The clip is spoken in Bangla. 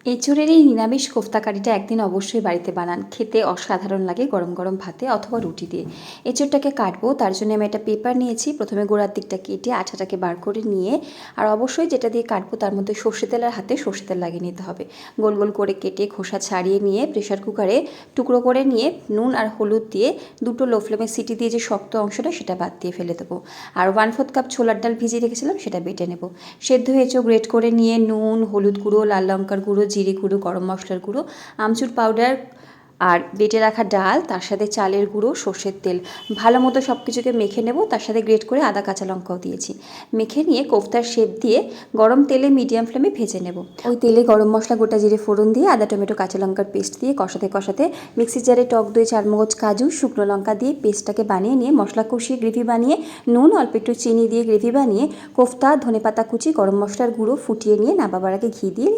এঁচোড়ের এই নিরামিষ কোফতা কারিটা একদিন অবশ্যই বাড়িতে বানান। খেতে অসাধারণ লাগে গরম গরম ভাতে অথবা রুটি দিয়ে। এঁচোড়টাকে কাটবো, তার জন্য আমি একটা পেপার নিয়েছি। প্রথমে গোড়ার দিকটা কেটে আঠাটাকে বার করে নিয়ে, আর অবশ্যই যেটা দিয়ে কাটবো তার মধ্যে সর্ষে তেল আর হাতে সর্ষে তেল লাগিয়ে নিতে হবে। গোল গোল করে কেটে খোসা ছাড়িয়ে নিয়ে প্রেশার কুকারে টুকরো করে নিয়ে নুন আর হলুদ দিয়ে দুটো লো ফ্লেমে সিটি দিয়ে যে শক্ত অংশটা সেটা বাদ দিয়ে ফেলে দেবো। আর 1/4 কাপ ছোলার ডাল ভিজিয়ে রেখেছিলাম, সেটা বেটে নেব। সেদ্ধ এঁচোড় গ্রেট করে নিয়ে নুন, হলুদ গুঁড়ো, লাল লঙ্কার গুঁড়ো, জিরে গুঁড়ো, গরম মশলার গুঁড়ো, আমচুর পাউডার আর বেটে রাখা ডাল, তার সাথে চালের গুঁড়ো, সর্ষের তেল ভালো মতো সব কিছুকে মেখে নেব। তার সাথে গ্রেট করে আদা কাঁচা লঙ্কাও দিয়েছি। মেখে নিয়ে কোফতার শেপ দিয়ে গরম তেলে মিডিয়াম ফ্লেমে ভেজে নেব। ওই তেলে গরম মশলা, গোটা জিরে ফোড়ন দিয়ে আদা টমেটো কাঁচা লঙ্কার পেস্ট দিয়ে কষাতে কষাতে মিক্সির জারে টক দই, চারমগজ কাজু, শুকনো লঙ্কা দিয়ে পেস্টটাকে বানিয়ে নিয়ে মশলা কষিয়ে গ্রেভি বানিয়ে নুন অল্প একটু চিনি দিয়ে গ্রেভি বানিয়ে কোফতা, ধনেপাতা কুচি, গরম মশলার গুঁড়ো ফুটিয়ে নিয়ে নামাবার আগে ঘি দিয়ে